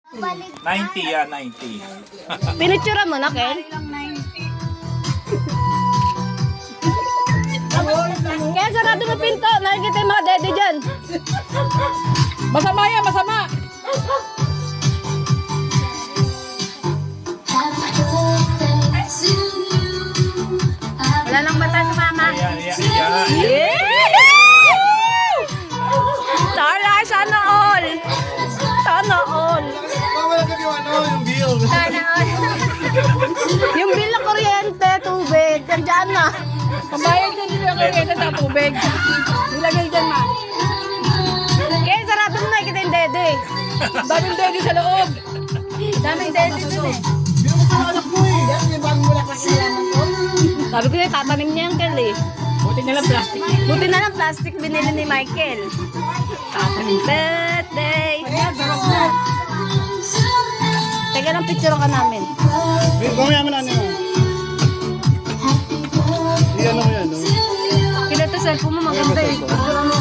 90 yan, 90. Pinictura mo na, Ken? Kaya sarado mo pinto. Nakikita yung mga dede dyan. Masama yan, masama. Wala lang bata sa mama. Yan, yan, yan. Tara, sana all. Sana all. Yung bill. Sana all. Yung bill na kuryente, tubig, nandiyan na. Pambayad dyan din yung kuryente sa tubig. Nilagay dyan, ma. Kaya sarado mo nakikita yung dede. Daming dede sa loob. Daming dede dun eh. Bino mo sa anak mo eh. Yan, yung bagong wala kakilalaman ko. Sabi ko na, tatanim niya yung Kel eh. Buti na lang plastic. Buti na lang plastic binili ni Michael. Tatanim birthday. Teka lang, picture ka namin. Mamaya mo na ano. Iyan mo yan, no? Kila to cellphone mo maganda eh. Picture mo.